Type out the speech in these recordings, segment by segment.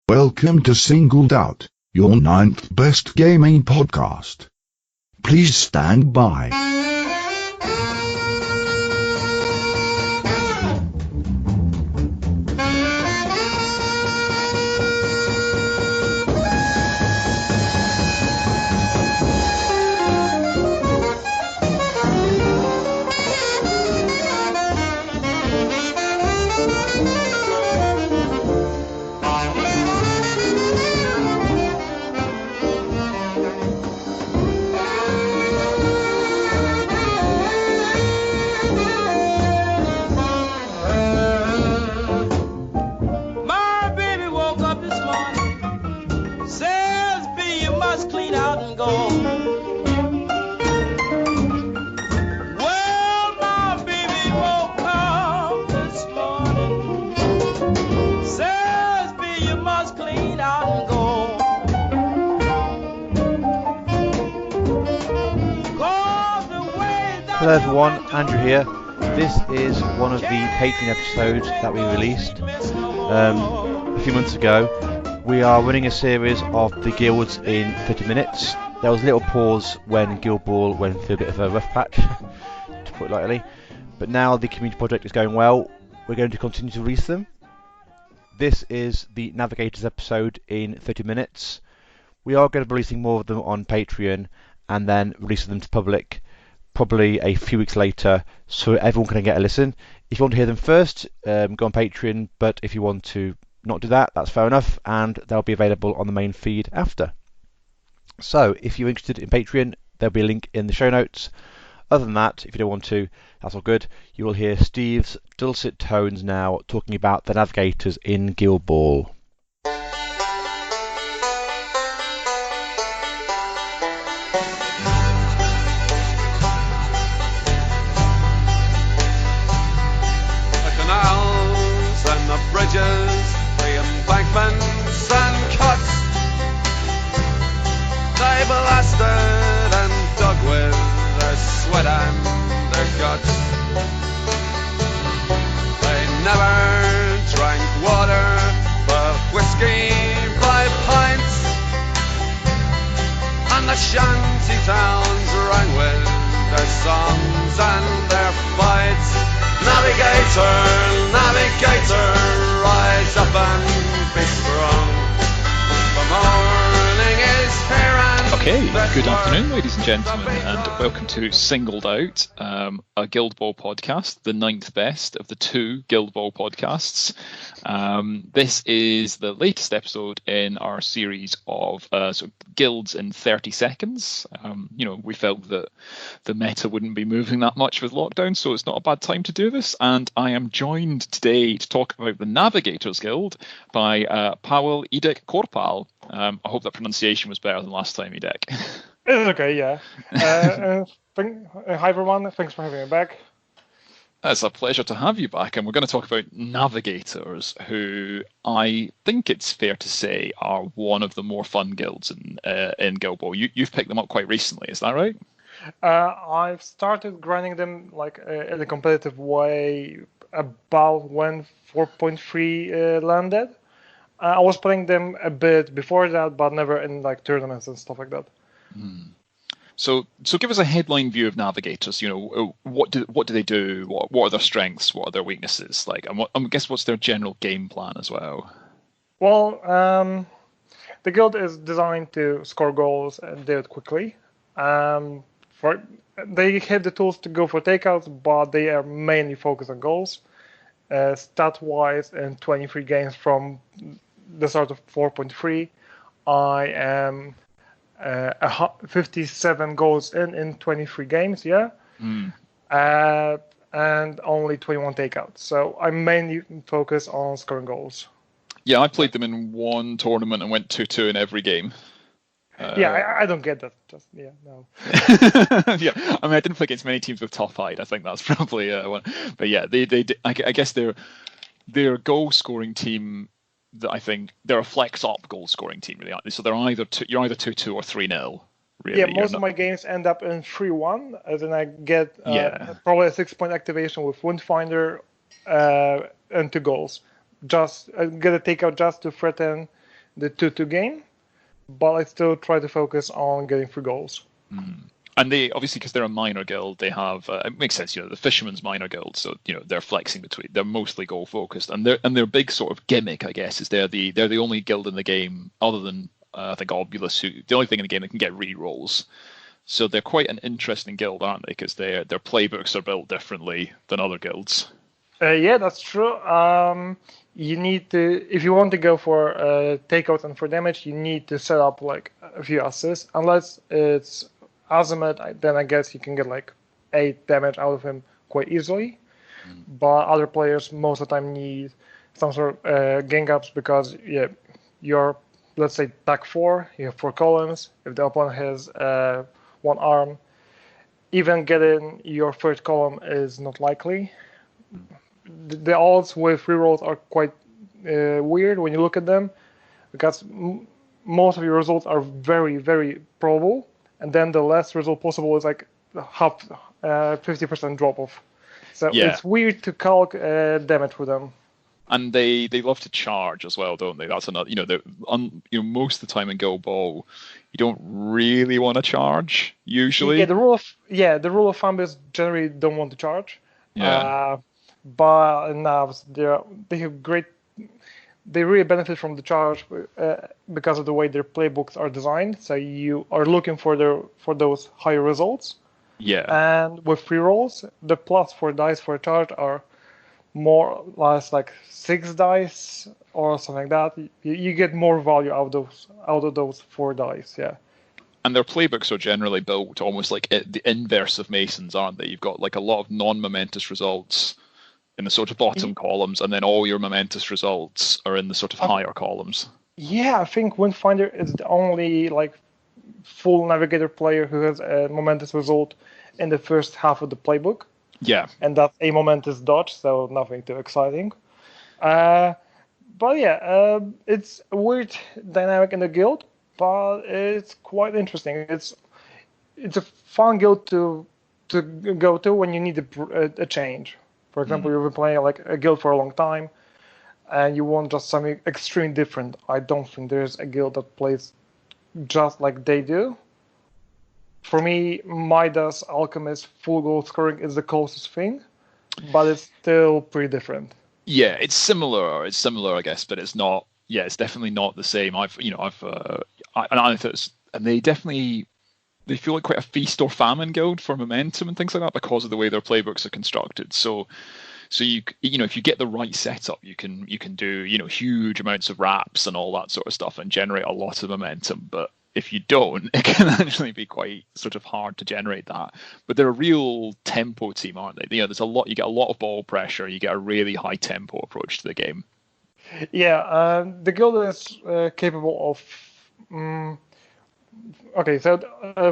Welcome to Singled Out, your 9th best gaming podcast. Please stand by. Hello everyone, Andrew here. This is one of the Patreon episodes that we released a few months ago. We are running a series of the guilds in 30 minutes. There was a little pause when Guild Ball went through a bit of a rough patch, to put it lightly. But now the community project is going well. We're going to continue to release them. This is the Navigators episode in 30 minutes. We are going to be releasing more of them on Patreon and then releasing them to public probably a few weeks later, so everyone can get a listen. If you want to hear them first, go on Patreon, but if you want to not do that, that's fair enough, and they'll be available on the main feed after. So if you're interested in Patreon, there'll be a link in the show notes. Other than that, if you don't want to, that's all good. You will hear Steve's dulcet tones now talking about the Navigators in Guild Ball. Bridges, the embankments and cuts, they blasted and dug with their sweat and their guts. They never drank water, but whiskey by pints, and the shanty towns rang with their songs and their fights. Navigator, navigator, rise up and be strong. The morning is here and okay, good afternoon, ladies and gentlemen, and welcome to Singled Out, a Guild Ball podcast, the 9th best of the 2 Guild Ball podcasts. This is the latest episode in our series of sort of guilds in 30 seconds. We felt that the meta wouldn't be moving that much with lockdown, so it's not a bad time to do this. And I am joined today to talk about the Navigators Guild by Paweł Edek Korpal. I hope that pronunciation was better than last time, Edek. It's okay, yeah. Hi everyone, thanks for having me back. It's a pleasure to have you back, and we're going to talk about Navigators, who I think it's fair to say are one of the more fun guilds in Guild Ball. You've picked them up quite recently, is that right? I've started grinding them in a competitive way about when 4.3 landed. I was playing them a bit before that, but never in tournaments and stuff like that. So give us a headline view of Navigators. What do they do? What are their strengths? What are their weaknesses? I guess what's their general game plan as well? Well, the guild is designed to score goals and do it quickly. They have the tools to go for takeouts, but they are mainly focused on goals. Stat-wise, in 23 games from the start of 4.3, I am 57 goals in 23 games, yeah, and only 21 takeouts. So I mainly focus on scoring goals. Yeah, I played them in one tournament and went 2-2 in every game. I don't get that. No. Yeah, I didn't play against many teams with top hide. I think that's probably one. But yeah, I guess they're a goal scoring team. That I think they're a flex up goal scoring team, really, aren't they? So you're either 2-2 or 3-0. Really. Yeah, most of my games end up in 3-1, and then I get probably a 6-point activation with Windfinder and 2 goals. Just get a takeout just to threaten the 2-2 game, but I still try to focus on getting 3 goals. And they obviously, because they're a minor guild, they have it makes sense. The Fisherman's minor guild, so they're flexing between. They're mostly goal focused, and their big sort of gimmick, I guess, is they're the only guild in the game other than I think Obulus, who the only thing in the game that can get re-rolls. So they're quite an interesting guild, aren't they? Because their playbooks are built differently than other guilds. Yeah, that's true. You need to, if you want to go for takeout and for damage, you need to set up like a few assists. Unless it's Azimuth, then I guess you can get like 8 damage out of him quite easily. But other players most of the time need some sort of gang ups because you're, let's say, tack 4, you have 4 columns. If the opponent has 1 arm, even getting your third column is not likely. The odds with rerolls are quite weird when you look at them, because most of your results are very, very probable, and then the last result possible is like half 50% drop off. So it's weird to calc damage with them. And they love to charge as well, don't they? That's another. Most of the time in Guild Ball, you don't really want to charge usually. Yeah, the rule of thumb is generally don't want to charge. Yeah. But now they have great. They really benefit from the charge because of the way their playbooks are designed. So you are looking for those higher results. Yeah. And with free rolls, the plus 4 dice for a charge are more or less like 6 dice or something like that. You get more value out of those 4 dice. Yeah. And their playbooks are generally built almost like the inverse of Mason's, aren't they? You've got like a lot of non-momentous results in the sort of bottom columns, and then all your momentous results are in the sort of higher columns. Yeah, I think Windfinder is the only like full Navigator player who has a momentous result in the first half of the playbook. Yeah. And that's a momentous dodge, so nothing too exciting. But yeah, it's a weird dynamic in the guild, but it's quite interesting. It's a fun guild to go to when you need a change. For example, you've been playing like a guild for a long time, and you want just something extremely different. I don't think there's a guild that plays just like they do. For me, Midas Alchemist full goal scoring is the closest thing, but it's still pretty different. Yeah, it's similar, I guess, but it's not. Yeah, it's definitely not the same. They feel like quite a feast or famine guild for momentum and things like that because of the way their playbooks are constructed. So you if you get the right setup, you can do huge amounts of wraps and all that sort of stuff and generate a lot of momentum. But if you don't, it can actually be quite sort of hard to generate that. But they're a real tempo team, aren't they? There's a lot. You get a lot of ball pressure. You get a really high tempo approach to the game. Yeah, the guild is capable of. Okay, so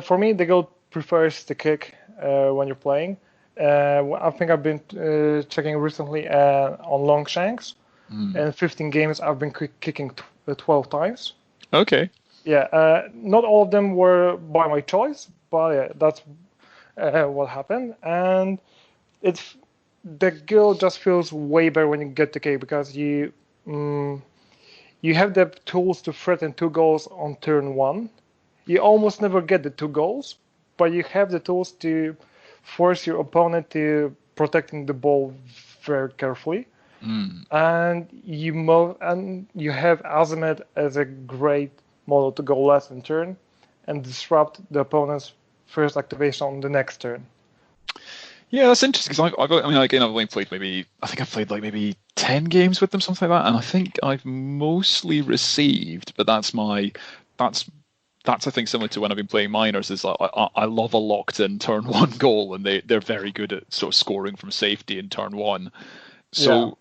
for me, the guild prefers the kick when you're playing. I think I've been checking recently on Longshanks, and 15 games I've been kicking 12 times. Okay. Yeah, not all of them were by my choice, but yeah, that's what happened. And the guild just feels way better when you get the kick because you have the tools to threaten 2 goals on turn 1. You almost never get the 2 goals, but you have the tools to force your opponent to protecting the ball very carefully. And you have Azimuth as a great model to go last in turn and disrupt the opponent's first activation on the next turn. Yeah, that's interesting because I've only played I've played like maybe 10 games with them, something like that, and I think I've mostly received, but that's I think similar to when I've been playing minors. Is like I love a locked in turn 1 goal, and they're very good at sort of scoring from safety in turn 1. So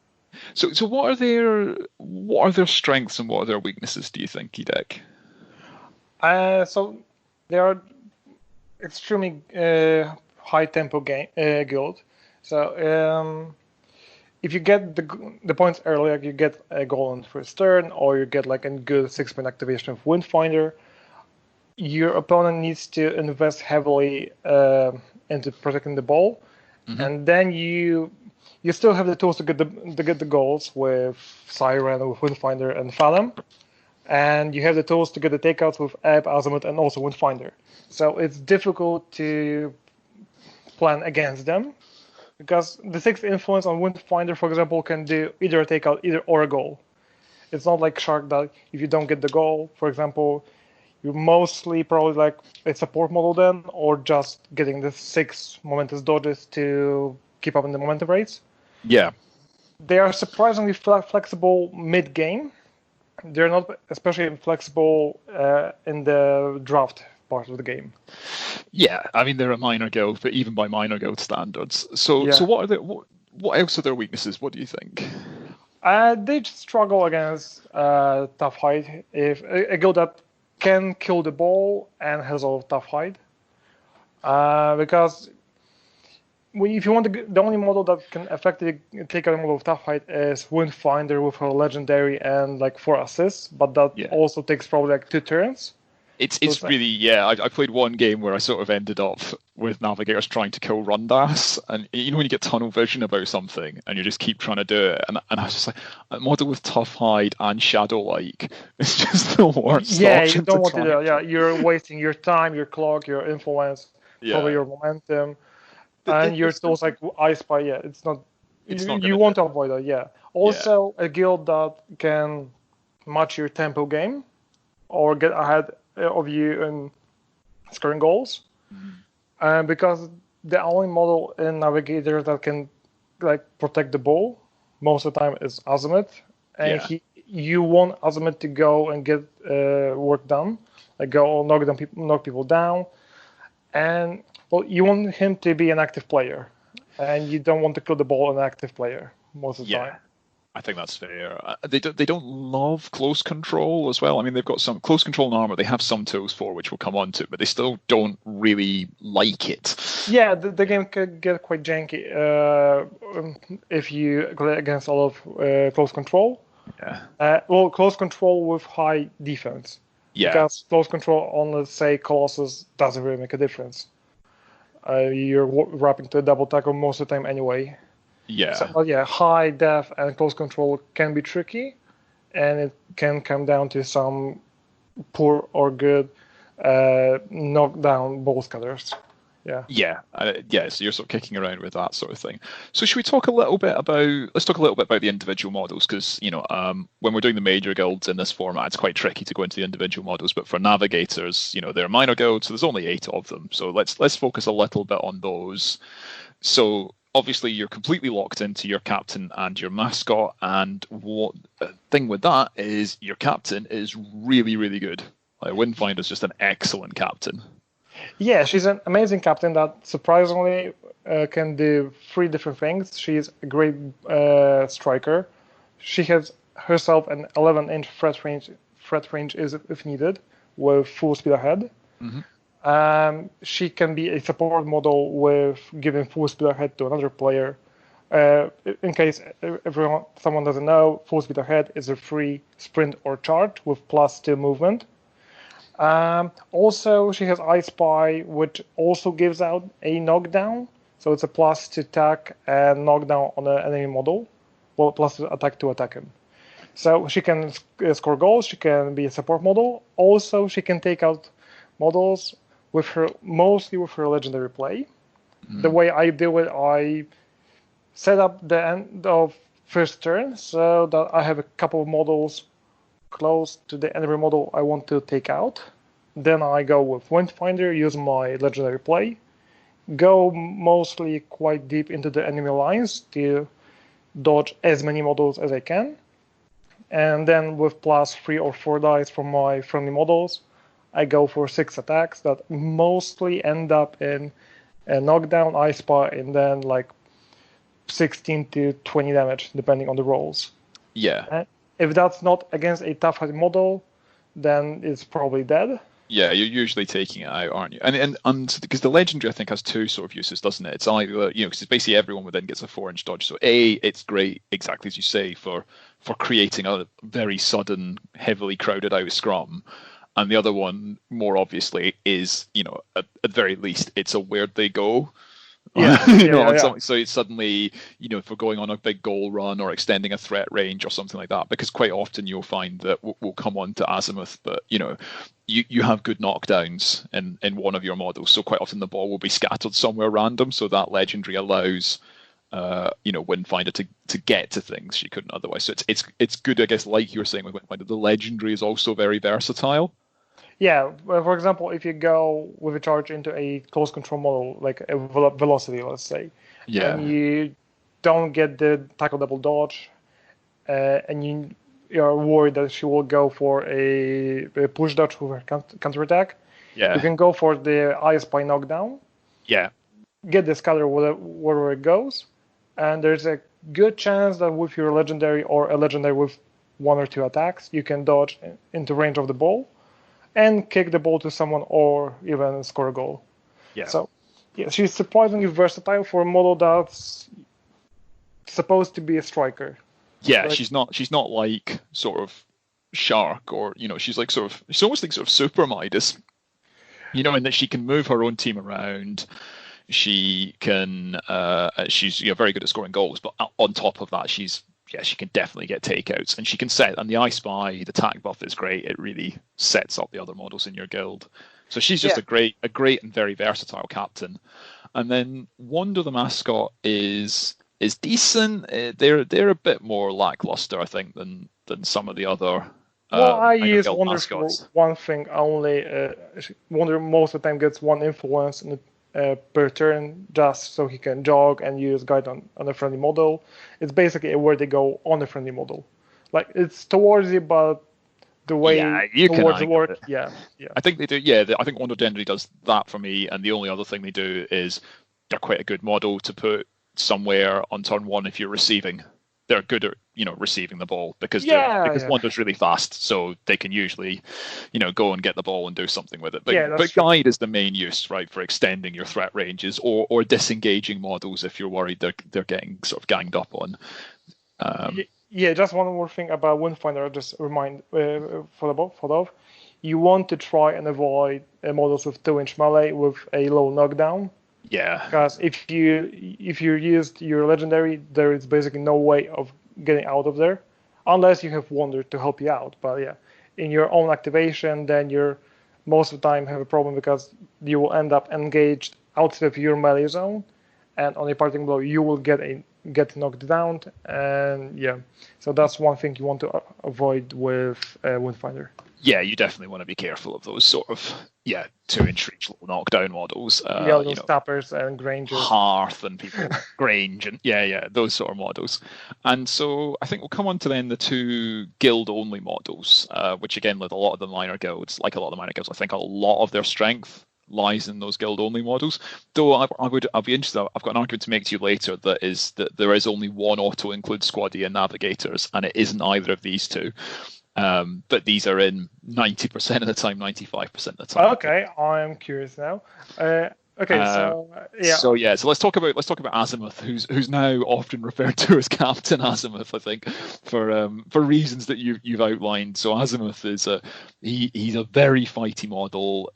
what are their strengths and what are their weaknesses? Do you think, Edek? So they are extremely high tempo guild. So if you get the points earlier, you get a goal on the first turn, or you get like a good 6-point activation of Windfinder. Your opponent needs to invest heavily into protecting the ball, and then you still have the tools to get the goals with Siren, with Windfinder, and Fathom. and you have the tools to get the takeouts with Ebb, Azimuth, and also Windfinder. So it's difficult to plan against them, because the 6 influence on Windfinder, for example, can do either a takeout or a goal. It's not like Shark that if you don't get the goal, for example, you mostly probably like a support model then, or just getting the 6 momentous dodges to keep up in the momentum rates. Yeah. They are surprisingly flexible mid-game. They're not especially flexible in the draft part of the game. Yeah, I mean they're a minor guild, but even by minor guild standards. So Yeah. so what else are their weaknesses? What do you think? They just struggle against tough hide. If a guild that can kill the ball and has a lot of tough hide, because if you want the only model that can effectively take out a model of tough hide is Windfinder with her legendary and like 4 assists, but that also takes probably like 2 turns. It's really, I played one game where I sort of ended up with Navigators trying to kill Rundas, and you know when you get tunnel vision about something and you just keep trying to do it, and I was just like, a model with tough hide and shadow like, it's just the worst option. You don't want to do that. Yeah, you're wasting your time, your clock, your influence, probably your momentum, and your tools like I Spy. Yeah, it's not you want to avoid that. Yeah. Also, a guild that can match your tempo game or get ahead of you in scoring goals, because the only model in Navigator that can like protect the ball most of the time is Azimuth, and you want Azimuth to go and get work done, like go knock people down, and you want him to be an active player, and you don't want to kill the ball an active player most of the time. I think that's fair. They don't love close control as well. I mean, they've got some close control and armor. They have some tools for which we'll come on to, but they still don't really like it. Yeah, the game could get quite janky if you play against a lot of close control. Yeah. Close control with high defense. Yeah. Because close control on, let's say, Colossus doesn't really make a difference. You're wrapping to a double tackle most of the time anyway. Yeah. So, high def and close control can be tricky, and it can come down to some poor or good knockdown ball scatters. Yeah. So you're sort of kicking around with that sort of thing. So should we talk a little bit about? Let's talk a little bit about the individual models, because when we're doing the major guilds in this format, it's quite tricky to go into the individual models. But for Navigators, they're minor guilds, so there's only 8 of them. So let's focus a little bit on those. So obviously, you're completely locked into your captain and your mascot, and what the thing with that is your captain is really, really good. Like Windfinder's just an excellent captain. Yeah, she's an amazing captain that surprisingly can do 3 different things. She's a great striker. She has herself an 11-inch threat range if needed, with full speed ahead. Mm-hmm. She can be a support model with giving full speed ahead to another player. In case someone doesn't know, full speed ahead is a free sprint or charge with +2 movement. Also, she has I Spy, which also gives out a knockdown. So it's a +2 attack and knockdown on an enemy model, plus attack to attack him. So she can score goals. She can be a support model. Also, she can take out models mostly with her legendary play. The way I do it, I set up the end of first turn so that I have a couple of models close to the enemy model I want to take out. Then I go with Windfinder, use my legendary play, go mostly quite deep into the enemy lines to dodge as many models as I can. And then with +3 or 4 dice from my friendly models, I go for 6 attacks that mostly end up in a knockdown, I Spy, and then like 16 to 20 damage, depending on the rolls. Yeah. And if that's not against a tough hide model, then it's probably dead. Yeah, you're usually taking it out, aren't you? And because the legendary, I think, has 2 sort of uses, doesn't it? It's either, because it's basically everyone within gets a 4-inch dodge. So it's great, exactly as you say, for creating a very sudden, heavily crowded out scrum. And the other one, more obviously, is, at the very least, it's a where they go. Yeah, you know, yeah, on yeah. something. So it's suddenly, you know, if we're going on a big goal run or extending a threat range or something like that, because quite often you'll find that we'll come on to Azimuth, but you know, you have good knockdowns in one of your models, so quite often the ball will be scattered somewhere random, so that legendary allows you know, Windfinder to get to things she couldn't otherwise. So it's good, I guess, like you were saying with Windfinder, the legendary is also very versatile. Yeah, well, for example, if you go with a charge into a close control model, like a velocity, let's say, and Yeah, you don't get the tackle double dodge, and you're worried that she will go for a push dodge with her counter attack, you yeah, can go for the I Spy knockdown, yeah, get the scatter wherever it goes, and there's a good chance that with your legendary or a legendary with one or two attacks, you can dodge into range of the ball and kick the ball to someone or even score a goal. yeah. So, yeah, she's surprisingly versatile for a model that's supposed to be a striker. Yeah, Like, she's not like sort of Shark, or you know, she's like sort of, she's almost like sort of Super Midas, you know, in that she can move her own team around. She can she's, you know, very good at scoring goals, but on top of that, she's, yeah, she can definitely get takeouts, and she can set, and the I Spy, the tack buff is great. It really sets up the other models in your guild. So she's just Yeah. a great and very versatile captain. And then Wanda the mascot is decent. They're a bit more lackluster, I think, than some of the other well, I minor use guild Wonder for mascots. one thing only. Wonder most of the time gets one influence per turn, just so he can jog and use guide on a friendly model. It's basically a where they go on a friendly model. Like, it's towards you, but the way Yeah, you can towards the angle work, it. yeah. I think they do. Yeah, I think Wonder generally does that for me. And the only other thing they do is they're quite a good model to put somewhere on turn one if you're receiving. They're good at, you know, receiving the ball because because Yeah. Wonder's really fast, so they can usually, you know, go and get the ball and do something with it. But Yeah, that's true. guide is the main use, right, for extending your threat ranges or disengaging models if you're worried they're getting sort of ganged up on. Yeah, just one more thing about Windfinder. Just remind for the you want to try and avoid models with 2-inch melee with a low knockdown. Yeah, Because if you used your legendary, there is basically no way of getting out of there, unless you have Wonder to help you out. But yeah, in your own activation, then you're most of the time have a problem because you will end up engaged outside of your melee zone, and on a parting blow you will get knocked down, and yeah, so that's one thing you want to avoid with Windfinder. yeah, you definitely want to be careful of those sort of 2-inch reach low knockdown models. Yeah, You those know, tappers and Grangers. Hearth and people Grange and those sort of models. And so I think we'll come on to then the two guild only models, which again, with a lot of the minor guilds, I think a lot of their strength lies in those guild only models. Though I'll be interested. I've got an argument to make to you later that there is only one auto include squaddy and navigators, and it isn't either of these two. But these are in 90% of the time, 95% of the time. Okay, I'm curious now. Okay, so So let's talk about Azimuth, who's now often referred to as Captain Azimuth, I think, for reasons that you've outlined. So Azimuth is he's a very fighty model.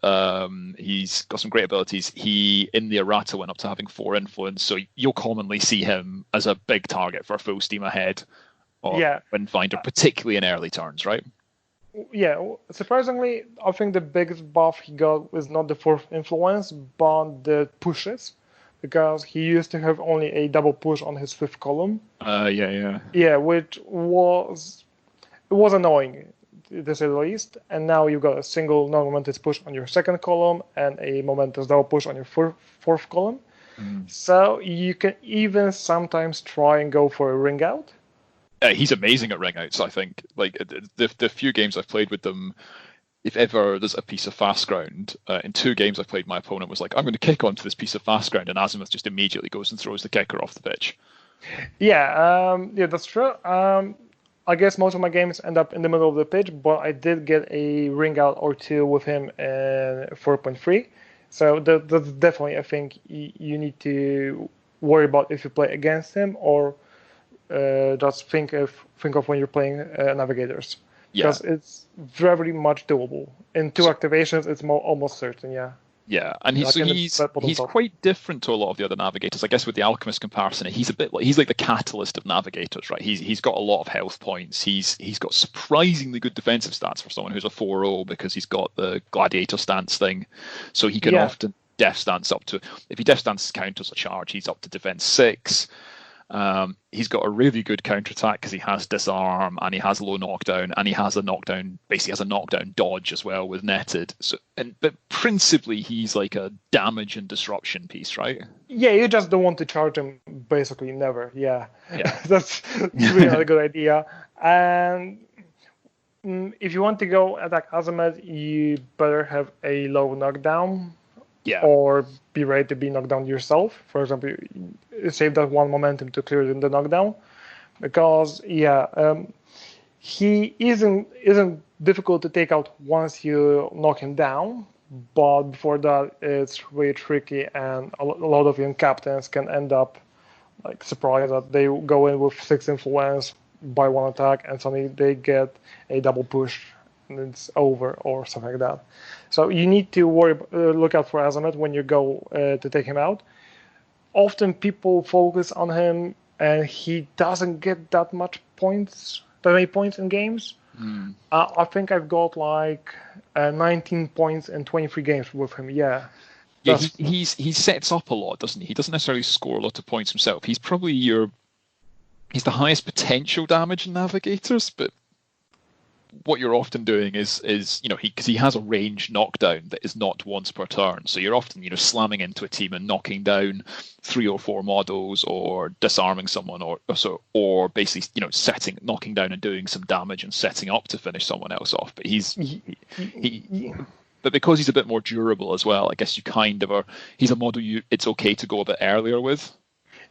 He's got some great abilities. He in the errata went up to having 4 influence, so you'll commonly see him as a big target for full steam ahead or Windfinder, particularly in early turns, right? Yeah, surprisingly, I think the biggest buff he got was not the 4th influence, but the pushes, because he used to have only a double push on his 5th column. Yeah, which was annoying, to say the least. And now you got a single non-momentous push on your 2nd column and a momentous double push on your 4th column. So you can even sometimes try and go for a ring out. He's amazing at ring outs, I think. Like the few games I've played with them, if ever there's a piece of fast ground, in 2 games I've played, my opponent was like, I'm going to kick onto this piece of fast ground, and Azimuth just immediately goes and throws the kicker off the pitch. Yeah, that's true. I guess most of my games end up in the middle of the pitch, but I did get a ring out or 2 with him in 4.3. So that's definitely a thing you need to worry about if you play against him, or just think of when you're playing navigators, because it's very much doable. In 2 activations, it's almost certain. Yeah, and he's Like in the bottom he's top. quite different to a lot of the other navigators. I guess with the alchemist comparison, he's a bit like he's like the catalyst of navigators, right? He's got a lot of health points. He's got surprisingly good defensive stats for someone who's a 4-0 because he's got the gladiator stance thing, so he can Yeah. often def stance up to, if he def stance counters a charge, he's up to defense 6. He's got a really good counterattack because he has disarm and he has low knockdown and he has a knockdown, basically has a knockdown dodge as well with netted. So, but principally he's like a damage and disruption piece, right? Yeah, you just don't want to charge him basically never. Yeah. Yeah. That's really not a good idea. And if you want to go attack Azimuth, you better have a low knockdown. Yeah. Or be ready to be knocked down yourself. For example, save that one momentum to clear the knockdown, because he isn't difficult to take out once you knock him down. But before that, it's really tricky, and a lot of young captains can end up like surprised that they go in with 6 influence by one attack, and suddenly they get a double push, and it's over or something like that. So you need to look out for Azimuth when you go to take him out. Often people focus on him, and he doesn't get that many points in games. I think I've got like 19 points in 23 games with him. Yeah. Yeah, he sets up a lot, doesn't he? He doesn't necessarily score a lot of points himself. He's probably he's the highest potential damage in navigators, but what you're often doing is because he has a range knockdown that is not once per turn, so you're often slamming into a team and knocking down 3 or 4 models or disarming someone or basically knocking down and doing some damage and setting up to finish someone else off. But but because he's a bit more durable as well, I guess you kind of he's a model it's okay to go a bit earlier with.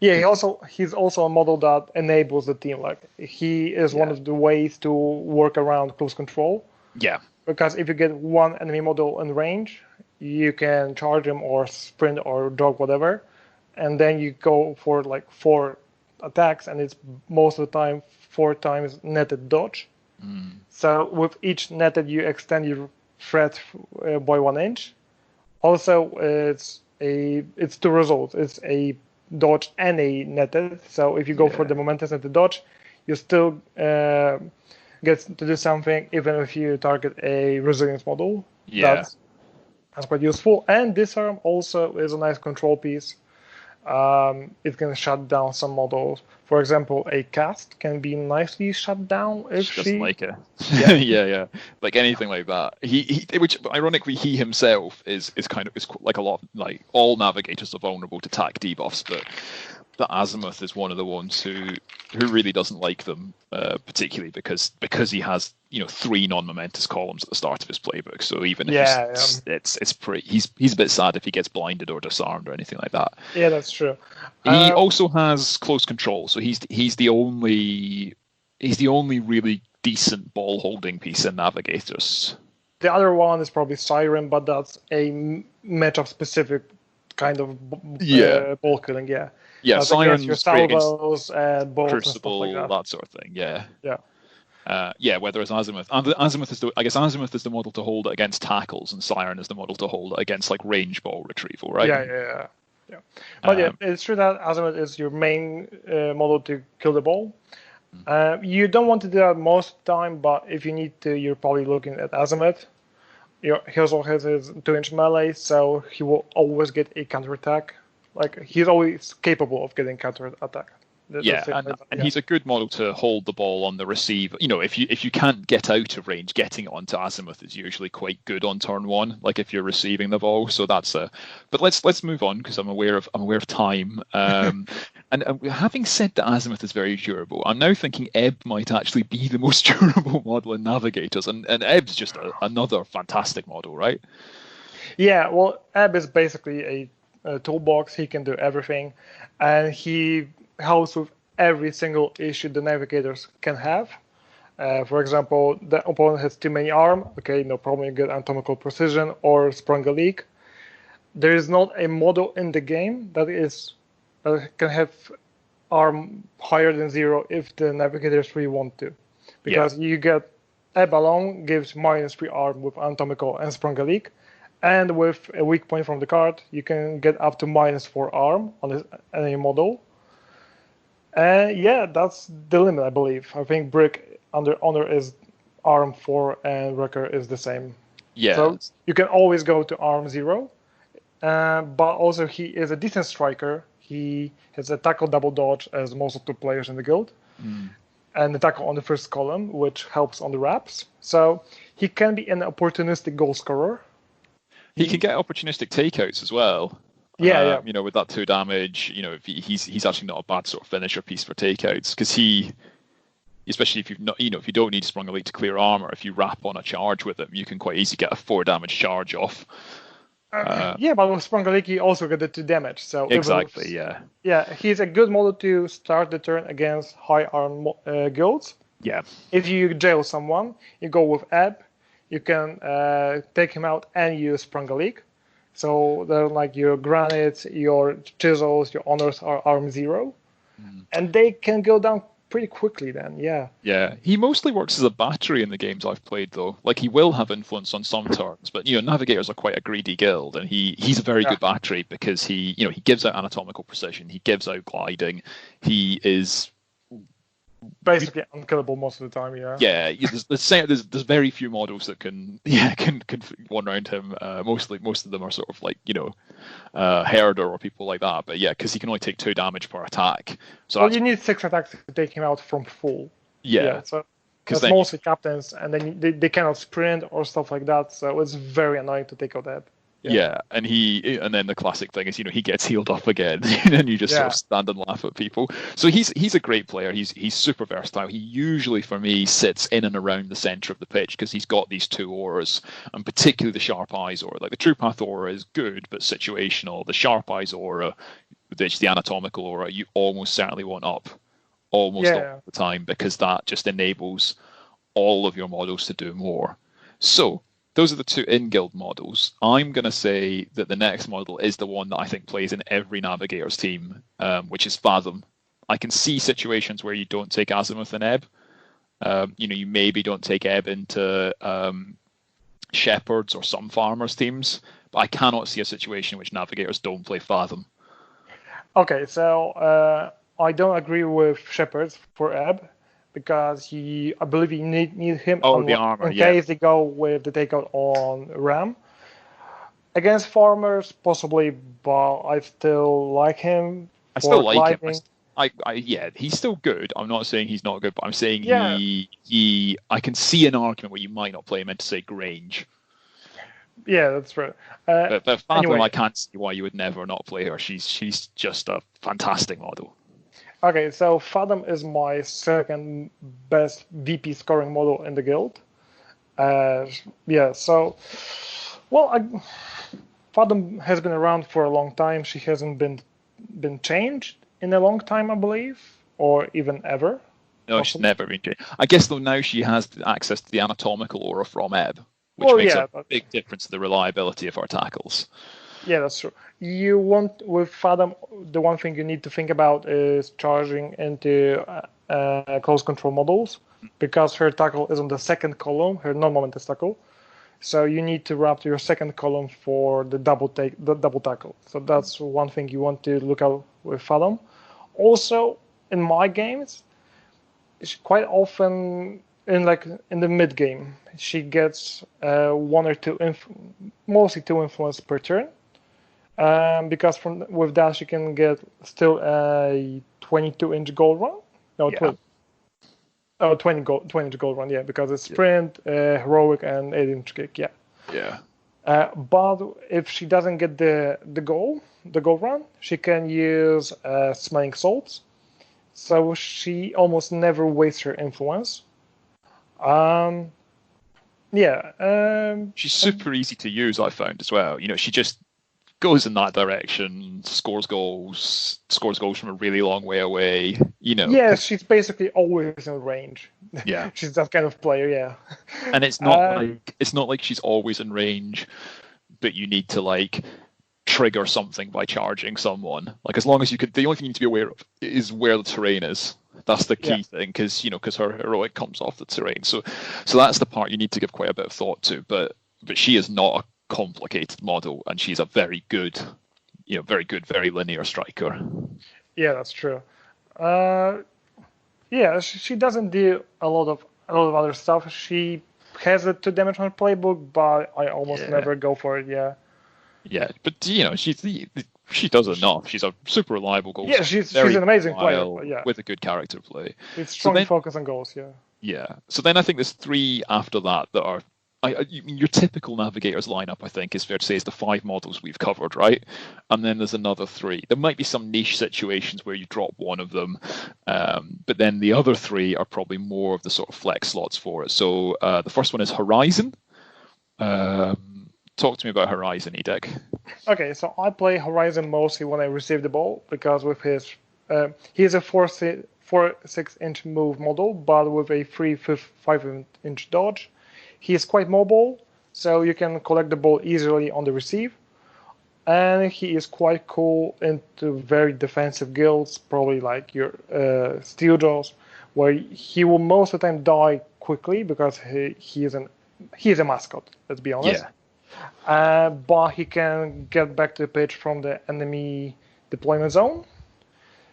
Yeah, he's also a model that enables the team. Like he is one of the ways to work around close control. Yeah. Because if you get one enemy model in range, you can charge him or sprint or dog whatever, and then you go for like 4 attacks, and it's most of the time 4 times netted dodge. So with each netted, you extend your threat by 1 inch. Also, it's 2 results. It's a dodge and a netted. So if you go for the momentous netted dodge, you still get to do something even if you target a resilience model. Yeah. That's quite useful. And disarm also is a nice control piece. It can shut down some models. For example, a cast can be nicely shut down if Just she... like it. Yeah. Like anything like that. Which ironically he himself is like a lot, like all navigators are vulnerable to attack debuffs, but Azimuth is one of the ones who really doesn't like them, particularly because he has 3 non-momentous columns at the start of his playbook. So even if it's pretty, he's a bit sad if he gets blinded or disarmed or anything like that. Yeah, that's true. He also has close control, so he's the only really decent ball holding piece in navigators. The other one is probably Siren, but that's a matchup specific kind of ball killing. Yeah. Yeah, Siren's your great against salvos and bolts Crucible, and stuff like that. sort of thing. Yeah. Whereas Azimuth is the model to hold it against tackles, and Siren is the model to hold it against like range ball retrieval, right? Yeah. But it's true that Azimuth is your main model to kill the ball. You don't want to do that most of the time, but if you need to, you're probably looking at Azimuth. He also has his 2-inch melee, so he will always get a counterattack. Like he's always capable of getting counterattack. And he's a good model to hold the ball on the receive. If you can't get out of range, getting it onto Azimuth is usually quite good on turn 1. Like if you're receiving the ball, so that's a. But let's move on because I'm aware of time. And having said that Azimuth is very durable, I'm now thinking Ebb might actually be the most durable model in Navigators, and Ebb's just another fantastic model, right? Yeah, well, Ebb is basically a toolbox. He can do everything, and he helps with every single issue the navigators can have. For example, the opponent has too many arm. Okay, no problem, you get anatomical precision or sprung a leak. There is not a model in the game that can have arm higher than 0 if the navigators really want to. Because you get Ebb alone gives -3 arm with anatomical and sprung a leak. And with a weak point from the card, you can get up to -4 arm on any model. Yeah, that's the limit, I believe. I think Brick under Honor is arm 4 and Wrecker is the same. Yeah. So you can always go to arm 0. But also he is a decent striker. He has a tackle double dodge as most of the players in the guild. And the tackle on the first column, which helps on the wraps. So he can be an opportunistic goal scorer. He can get opportunistic takeouts as well. Yeah. You know, with that 2 damage, you know, if he's actually not a bad sort of finisher piece for takeouts, because he, especially if you've not, you know, if you don't need Sprung Elite to clear armor, if you wrap on a charge with him, you can quite easily get a 4 damage charge off. Yeah, but with Sprung Elite, you also get the 2 damage. So exactly, yeah. Yeah, he's a good model to start the turn against high arm guilds. Yeah. If you jail someone, you go with Ebb. You can take him out and use Sprung Elite. So they're like your granites, your chisels, your honors are arm 0. And they can go down pretty quickly then, yeah. Yeah, he mostly works as a battery in the games I've played, though. Like, he will have influence on some turns, but, you know, Navigators are quite a greedy guild, and he's a very good battery because he gives out anatomical precision, he gives out gliding, he is basically unkillable most of the time, yeah. Yeah, there's very few models that can one round him. Most of them are sort of like, you know, Herder or people like that. But yeah, because he can only take 2 damage per attack. So you need 6 attacks to take him out from full. Yeah. So that's mostly captains, and then they cannot sprint or stuff like that. So it's very annoying to take out that. Yeah, and then the classic thing is, you know, he gets healed up again, and you just sort of stand and laugh at people. So he's a great player. He's super versatile. He usually, for me, sits in and around the center of the pitch because he's got these 2 auras, and particularly the Sharp Eyes aura. Like the True Path aura is good but situational. The Sharp Eyes aura, which the anatomical aura, you almost certainly want up all the time because that just enables all of your models to do more. So those are the 2 in-guild models. I'm going to say that the next model is the one that I think plays in every Navigators team, which is Fathom. I can see situations where you don't take Azimuth and Ebb. You know, you maybe don't take Ebb into Shepherds or some Farmers teams, but I cannot see a situation in which Navigators don't play Fathom. Okay, so I don't agree with Shepherds for Ebb. Because I believe you need him the armor, in case they go with the takeout on Ram. Against Farmers, possibly, but I still like him. I still like him. He's still good. I'm not saying he's not good, but I'm saying I can see an argument where you might not play him into, say, Grange. Yeah, that's right. But Fathom, anyway. I can't see why you would never not play her. She's just a fantastic model. Okay, so Fathom is my second best VP scoring model in the guild. Fathom has been around for a long time. She hasn't been changed in a long time, I believe, or even ever. No, she's never been changed. I guess, though, now she has access to the anatomical aura from Ebb, which makes a big difference to the reliability of her tackles. Yeah, that's true. You want, with Fathom, the one thing you need to think about is charging into close control models, because her tackle is on the second column, her non-momentous tackle. So you need to wrap your second column for the double tackle. So that's one thing you want to look out with Fathom. Also, in my games, quite often in the mid game, she gets 1 or 2, mostly 2 influence per turn. Because with that she can get still a 22-inch goal run. No, 20-inch goal run. Yeah, because it's sprint, heroic, and 8-inch kick. Yeah. Yeah. But if she doesn't get the goal run, she can use smelling salts. So she almost never wastes her influence. She's super easy to use, I found as well. You know, she just goes in that direction, scores goals from a really long way away, you know. Yeah, she's basically always in range. Yeah. She's that kind of player, yeah. And it's not like she's always in range, but you need to like trigger something by charging someone. Like, as long as you could, the only thing you need to be aware of is where the terrain is. That's the key thing, because her heroic comes off the terrain. So that's the part you need to give quite a bit of thought to. But she is not complicated model, and she's a very good, very linear striker. Yeah, that's true. Yeah, she doesn't do a lot of other stuff. She has a 2-dimensional playbook, but I almost never go for it. Yeah. Yeah, but she does enough. She's a super reliable goal. Yeah, she's an amazing player. Yeah, with a good character play. It's strong focus on goals. Yeah. Yeah. So then I think there's 3 after that are. Your typical Navigators lineup, I think, is fair to say, is the 5 models we've covered, right? And then there's another 3. There might be some niche situations where you drop one of them, but then the other 3 are probably more of the sort of flex slots for it. So the first one is Horizon. Talk to me about Horizon, Edek. Okay, so I play Horizon mostly when I receive the ball, because with his he is a 4.6-inch move model, but with a 3.5-inch dodge. He is quite mobile, so you can collect the ball easily on the receive. And he is quite cool into very defensive guilds, probably like your Steel Jaws, where he will most of the time die quickly because he is a mascot, let's be honest. Yeah. But he can get back to the pitch from the enemy deployment zone.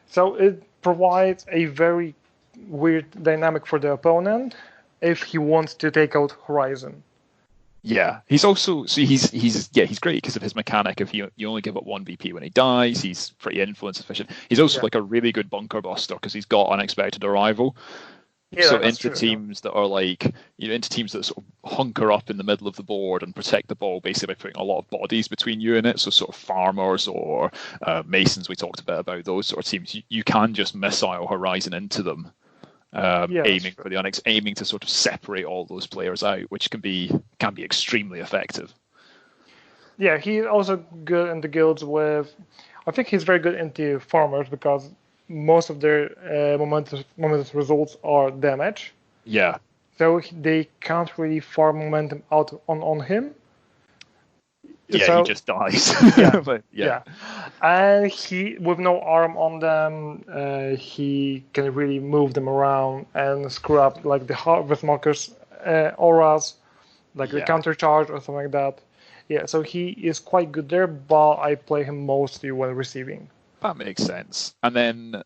So it provides a very weird dynamic for the opponent if he wants to take out Horizon. Yeah, he's also he's great because of his mechanic. If you only give up 1 BP when he dies, he's pretty influence efficient. He's also like a really good bunker buster because he's got unexpected arrival. Yeah, so into teams that are like, into teams that sort of hunker up in the middle of the board and protect the ball basically by putting a lot of bodies between you and it. So sort of farmers or masons, we talked a bit about those sort of teams. You can just missile Horizon into them. Aiming to sort of separate all those players out, which can be extremely effective. Yeah, he's also good in the guilds with. I think he's very good into farmers because most of their momentous results are damage. Yeah. So they can't really farm momentum out on him. Yeah, so, he just dies. Yeah, but, yeah. And he, with no arm on them, he can really move them around and screw up like the Harvest Marker's auras, like the counter charge or something like that. Yeah, so he is quite good there, but I play him mostly when receiving. That makes sense. And then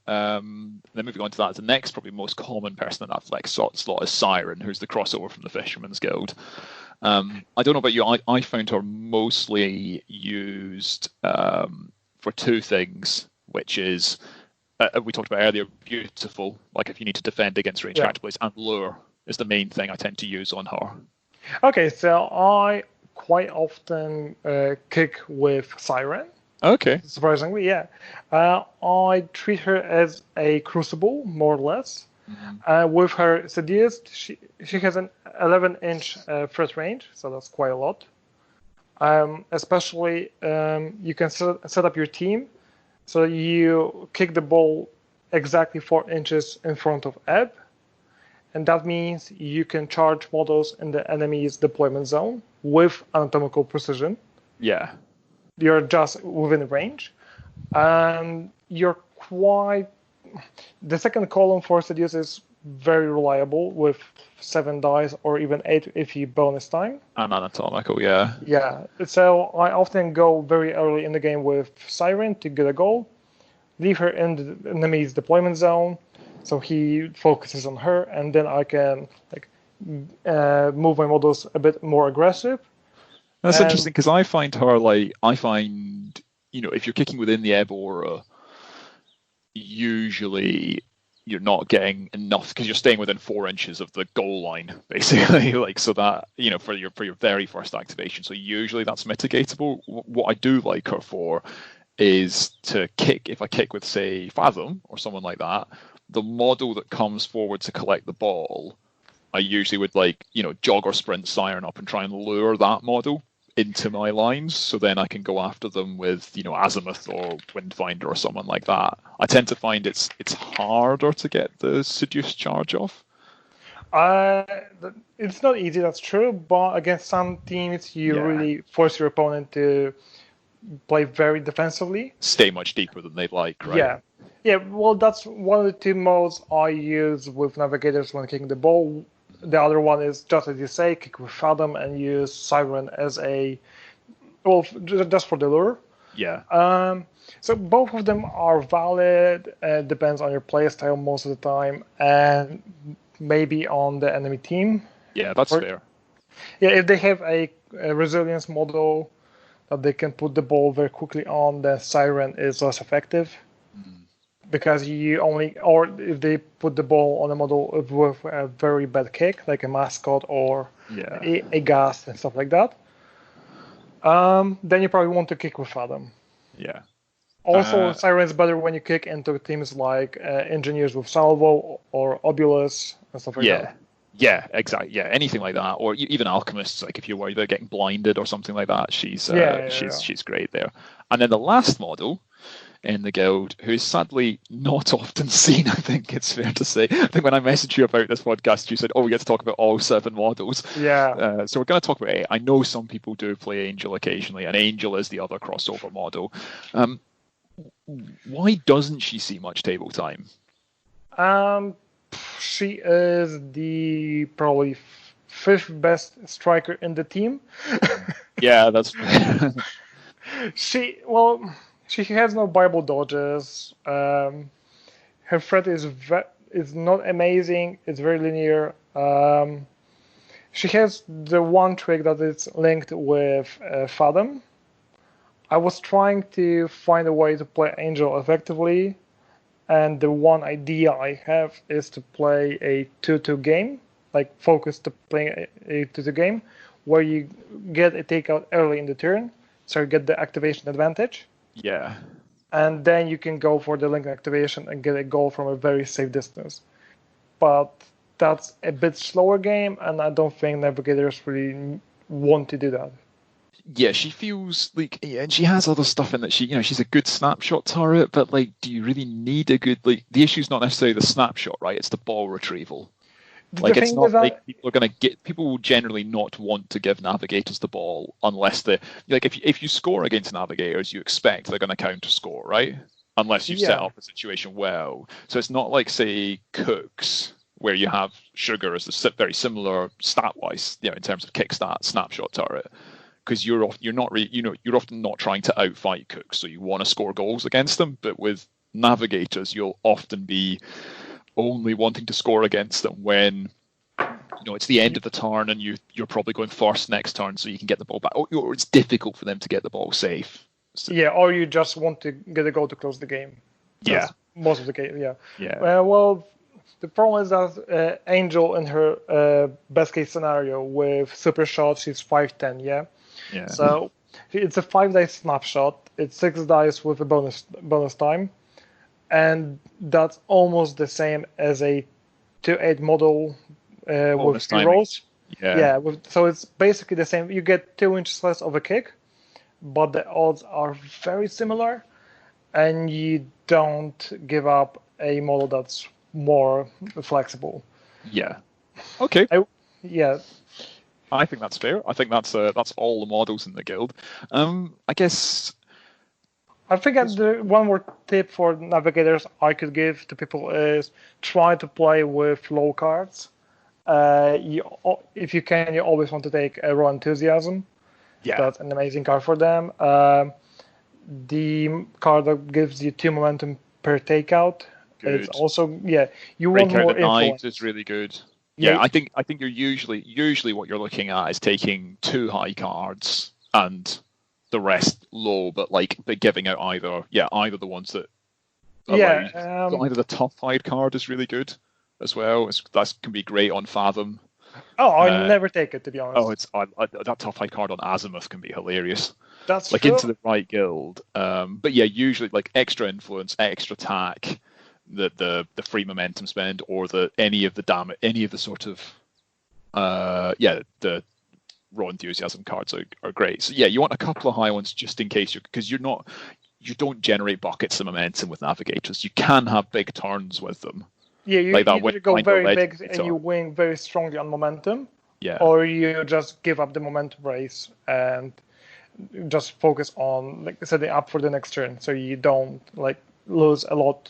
moving on to that, the next probably most common person in that flex slot is Siren, who's the crossover from the Fisherman's Guild. I don't know about you, I found her mostly used for 2 things, which is, we talked about earlier, beautiful, like if you need to defend against ranged character plays, and lure is the main thing I tend to use on her. Okay, so I quite often kick with Siren. Okay. Surprisingly, yeah. I treat her as a crucible, more or less. Mm-hmm. With her Seduced, she has an 11-inch threat range, so that's quite a lot. Especially, you can set up your team so you kick the ball exactly 4 inches in front of Ebb, and that means you can charge models in the enemy's deployment zone with anatomical precision. Yeah. You're just within range, and you're quite. The second column for Seduce is very reliable with 7 dice or even 8 if you bonus time. And anatomical, yeah. Yeah, so I often go very early in the game with Siren to get a goal, leave her in the enemy's deployment zone, so he focuses on her, and then I can move my models a bit more aggressive. That's interesting because I find her if you're kicking within the Ebb aura, usually you're not getting enough because you're staying within 4 inches of the goal line, basically. So that for your very first activation. So usually that's mitigatable. What I do like her for is to kick. If I kick with say Fathom or someone like that, the model that comes forward to collect the ball, I usually would jog or sprint Siren up and try and lure that model into my lines, so then I can go after them with Azimuth or Windfinder or someone like that. I tend to find it's harder to get the Seduce charge off. It's not easy, that's true, but against some teams you really force your opponent to play very defensively. Stay much deeper than they'd like, right? Yeah, well, that's one of the 2 modes I use with Navigators when kicking the ball. The other one is, just as you say, kick with Fathom and use Siren as a Well, just for the lure. Yeah. So both of them are valid. Depends on your playstyle most of the time, and maybe on the enemy team. Yeah, that's fair. Yeah, if they have a resilience model that they can put the ball very quickly on, then Siren is less effective. Because you only, or if they put the ball on a model with a very bad kick, like a mascot or a gas and stuff like that, then you probably want to kick with Fathom. Yeah. Also, Siren's better when you kick into teams like Engineers with Salvo or Obulus and stuff like that. Yeah, exactly. Yeah, anything like that, or even Alchemists. Like if you're worried about getting blinded or something like that, she's great there. And then the last model in the guild, who is sadly not often seen, I think it's fair to say. I think when I messaged you about this podcast, you said, "Oh, we get to talk about all 7 models." Yeah. So we're going to talk about 8. I know some people do play Angel occasionally, and Angel is the other crossover model. Why doesn't she see much table time? She is the probably 5th best striker in the team. Yeah, that's. She has no Bible dodges. Her threat is not amazing. It's very linear. She has the one trick that is linked with Fathom. I was trying to find a way to play Angel effectively, and the one idea I have is to play a 2-2 game, like focus to playing a 2-2 game, where you get a takeout early in the turn, so you get the activation advantage. Yeah. And then you can go for the link activation and get a goal from a very safe distance. But that's a bit slower game, and I don't think Navigators really want to do that. Yeah, she feels like, and she has other stuff in that she's a good snapshot turret, but like, do you really need a good, like, the issue's not necessarily the snapshot, right? It's the ball retrieval. Like, it's not like people will generally not want to give Navigators the ball unless if you score against Navigators, you expect they're going to counter score, right? Unless you set up the situation well. So it's not like, say, Cooks, where you have Sugar as a very similar stat-wise, in terms of kick stat, snapshot turret. Because you're often not trying to outfight Cooks, so you want to score goals against them. But with Navigators, you'll often be only wanting to score against them when it's the end of the turn and you're probably going first next turn, so you can get the ball back. Or it's difficult for them to get the ball safe. So, or you just want to get a goal to close the game. That's most of the case. Yeah. Well, the problem is that Angel in her best case scenario with super shot, she's 5'10", Yeah. So it's a 5-dice snapshot. It's 6 dice with a bonus time, and that's almost the same as a 2/8 model with heroes. So it's basically the same. You get 2 inches less of a kick, but the odds are very similar, and you don't give up a model that's more flexible. Yeah. Okay. I think that's fair. I think that's all the models in the guild. I guess. I think the one more tip for Navigators I could give to people is try to play with low cards. If you can, you always want to take a Raw Enthusiasm. Yeah. That's an amazing card for them. The card that gives you 2 momentum per takeout. Good. It's also you want more influence. Is really good. Yeah, I think you're usually what you're looking at is taking 2 high cards and the rest low, but giving out either the ones that either the tough hide card is really good as well. That can be great on Fathom. Oh, I never take it, to be honest. That tough hide card on Azimuth can be hilarious. That's true. Into the right guild. But usually extra influence, extra attack. The free momentum spend or any of the sort of the raw enthusiasm cards are great. So you want a couple of high ones just in case because you don't generate buckets of momentum with Navigators. You can have big turns with them. Yeah, you either go very big and you win very strongly on momentum. Yeah. Or you just give up the momentum race and just focus on setting up for the next turn, so you don't lose a lot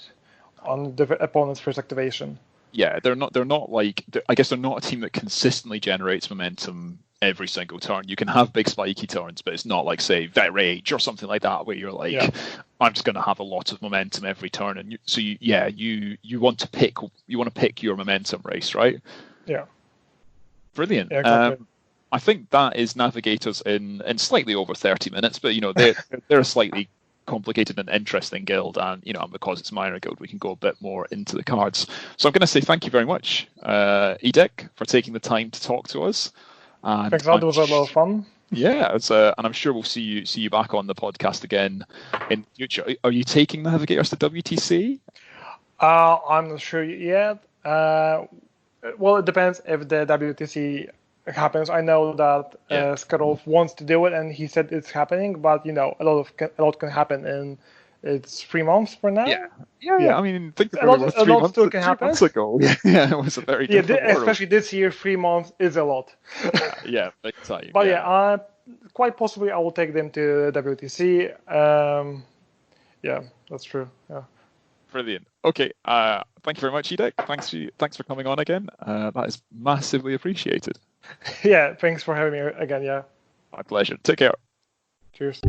on the opponent's first activation. Yeah, they're not I guess they're not a team that consistently generates momentum every single turn. You can have big spiky turns, but it's not like, say, Vet Rage or something like that, where you're like, I'm just going to have a lot of momentum every turn. And you want to pick your momentum race, right? Yeah. Brilliant. Yeah, exactly. I think that is Navigators in slightly over 30 minutes, but they're a slightly complicated and interesting guild, and and because it's a minor guild, we can go a bit more into the cards. So I'm going to say thank you very much, Edek, for taking the time to talk to us. And Thanks a lot. It was a lot of fun. Yeah, and I'm sure we'll see you back on the podcast again in the future. Are you taking Navigators to WTC? I'm not sure yet. Well, it depends if the WTC happens. I know that Skarolf wants to do it, and he said it's happening. But a lot can happen in it's 3 months for now. Yeah. I mean, think a lot still can happen. Months ago. Yeah, it was a very different world. Especially this year, 3 months is a lot. Yeah, big time. But quite possibly I will take them to WTC. Yeah, that's true. Yeah. Brilliant. Okay. Thank you very much, Edek. Thanks for coming on again. That is massively appreciated. Yeah, thanks for having me again. Yeah. My pleasure. Take care. Cheers.